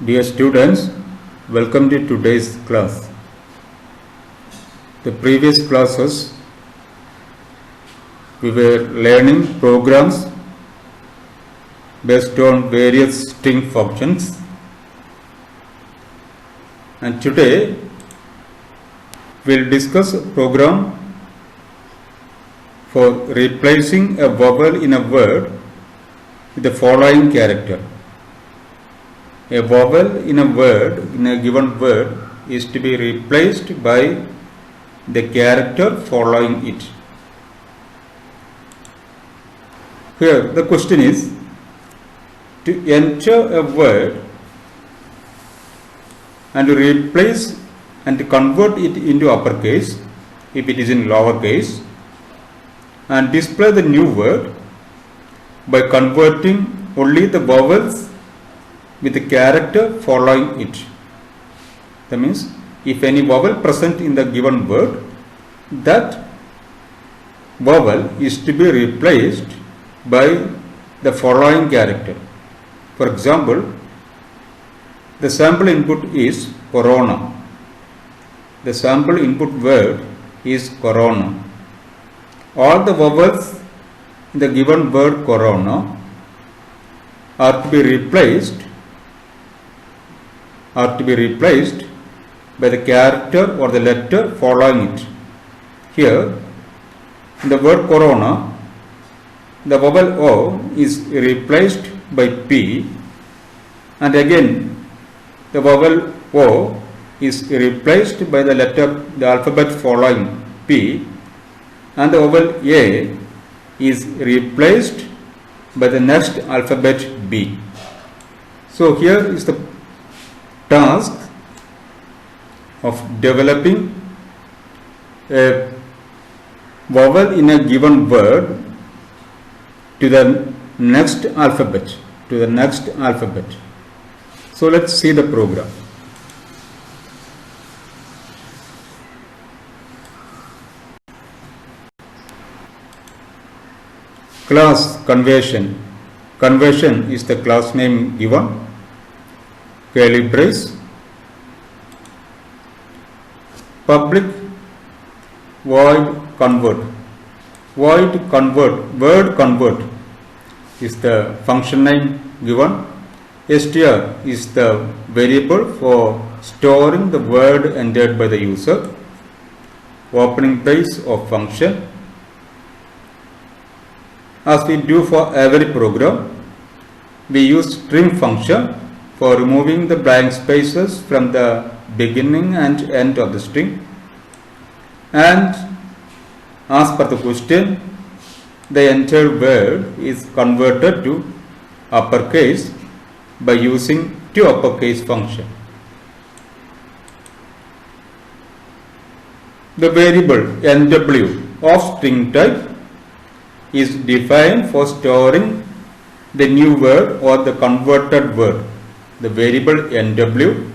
Dear students, welcome to today's class. The previous classes we were learning programs based on various string functions, and today we'll discuss a program for replacing a vowel in a word with the following character. A vowel in a word, in a given word, is to be replaced by the character following it. Here the question is to enter a word and replace and convert it into uppercase if it is in lowercase, and display the new word by converting only the vowels with the character following it. That means if any vowel present in the given word, that vowel is to be replaced by the following character. For example, the sample input is corona. The sample input word is corona. All the vowels in the given word corona are to be replaced by the character or the letter following it. Here, in the word corona, the vowel O is replaced by P, and again the vowel O is replaced by the alphabet following P, and the vowel A is replaced by the next alphabet B. So here is the task of developing a vowel in a given word to the next alphabet. So let's see the program. Class conversion. Conversion is the class name given. Curly brace. Public void convert. Word convert is the function name given. str is the variable for storing the word entered by the user. Opening brace of function. As we do for every program, we use string function for removing the blank spaces from the beginning and end of the string. And as per the question, the entered word is converted to uppercase by using toUpperCase function. The variable NW of string type is defined for storing the new word or the converted word. The variable NW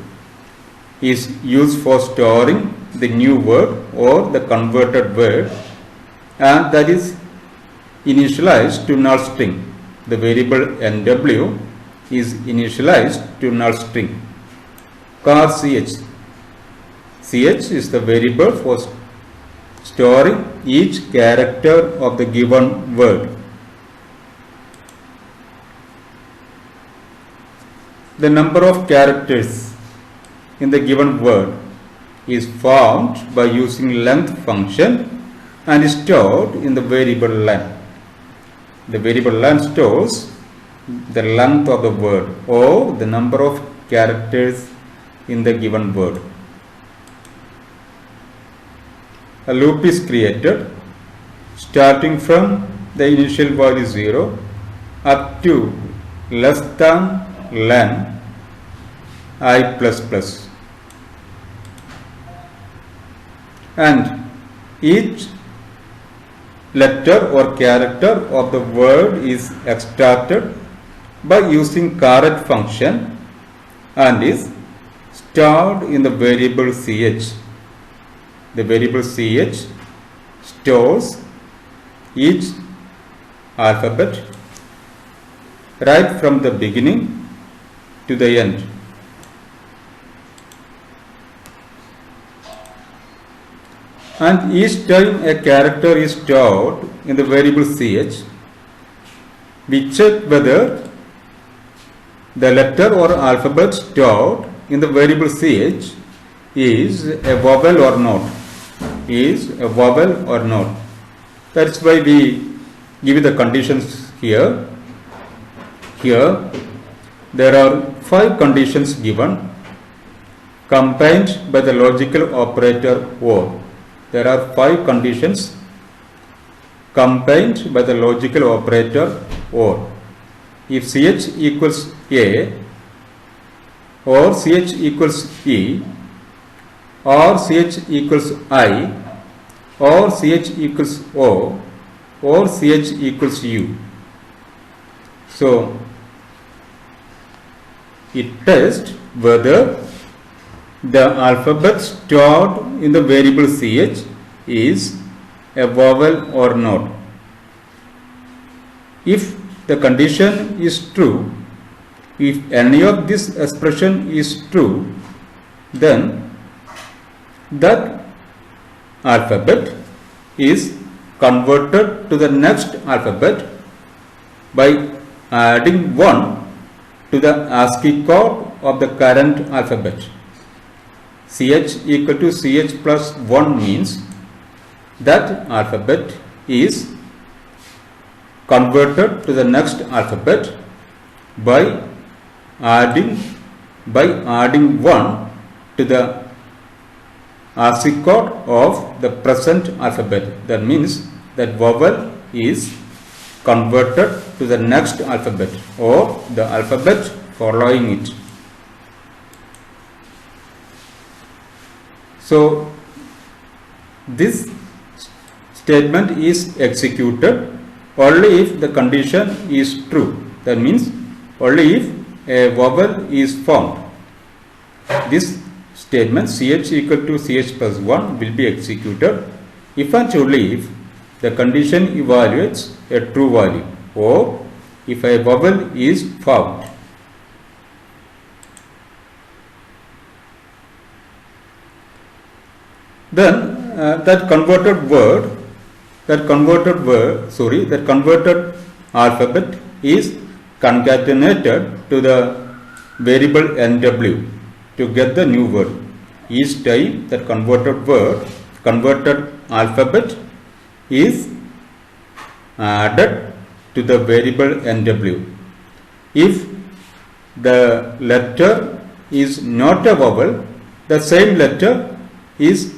is used for storing the new word or the converted word, and that is initialized to null string. The variable NW is initialized to null string. Char ch. Ch is the variable for storing each character of the given word. The number of characters in the given word is found by using length function and is stored in the variable len. The variable len stores the length of the word or the number of characters in the given word. A loop is created starting from the initial value 0 up to less than len I++, and each letter or character of the word is extracted by using caret function and is stored in the variable ch. The variable ch stores each alphabet right from the beginning to the end and each time a character is stored in the variable ch, we check whether the letter or alphabet stored in the variable ch is a vowel or not. That's why we give the conditions here. Here there are 5 conditions given, combined by the logical operator OR. There are 5 conditions combined by the logical operator OR. If ch equals a, or ch equals e, or ch equals I, or ch equals o, or ch equals u. So it tests whether the alphabet stored in the variable ch is a vowel or not. If the condition is true, if any of this expression is true, then that alphabet is converted to the next alphabet by adding 1 to the ASCII code of the current alphabet. ch equal to ch plus 1 means that alphabet is converted to the next alphabet by adding 1 to the ASCII code of the present alphabet. That means that vowel is converted to the next alphabet or the alphabet following it. So this statement is executed only if the condition is true. That means only if a vowel is found. This statement ch equal to ch plus 1 will be executed if and only if the condition evaluates a true value or if a vowel is found. Then that converted alphabet is concatenated to the variable nw to get the new word. Each time that converted alphabet is added to the variable nw. If the letter is not a vowel, the same letter is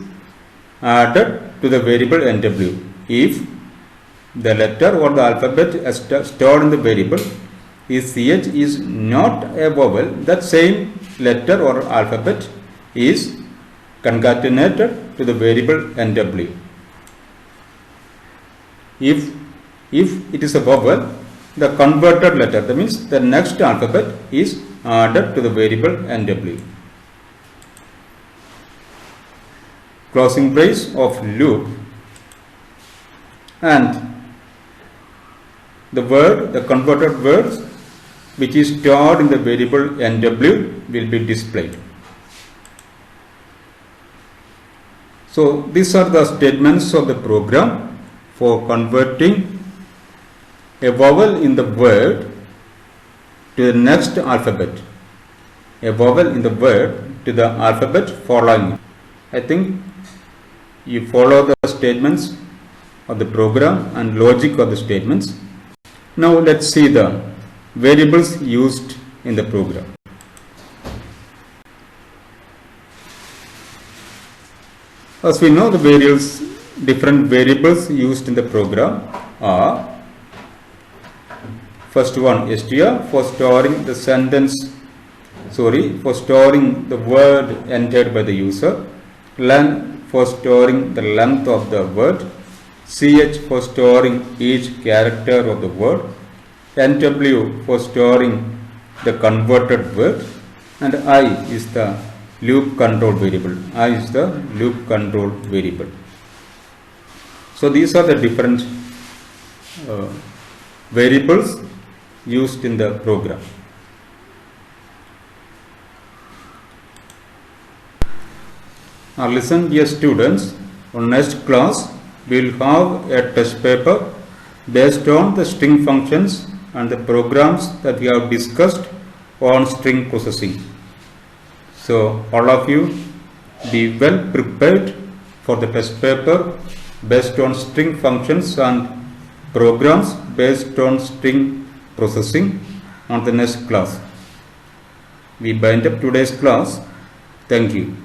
added to the variable nw. If the letter or the alphabet stored in the variable is ch is not a vowel, that same letter or alphabet is concatenated to the variable nw. If it is a vowel, the converted letter, that means the next alphabet, is added to the variable nw. Closing brace of loop, and the converted words which is stored in the variable nw will be displayed. So these are the statements of the program for converting a vowel in the word to the next alphabet. A vowel in the word to the alphabet following it. I think you follow the statements of the program and logic of the statements. Now let's see the variables used in the program. As we know, the different variables used in the program are: first one, str, for storing the word entered by the user; len, for storing the length of the word; ch, for storing each character of the word; nw, for storing the converted word; and I is the loop control variable. So these are the different variables used in the program. Now listen, dear students, On next class, we will have a test paper based on the string functions and the programs that we have discussed on string processing. So all of you be well prepared for the test paper based on string functions and programs based on string processing on the next class. We bind up today's class. Thank you.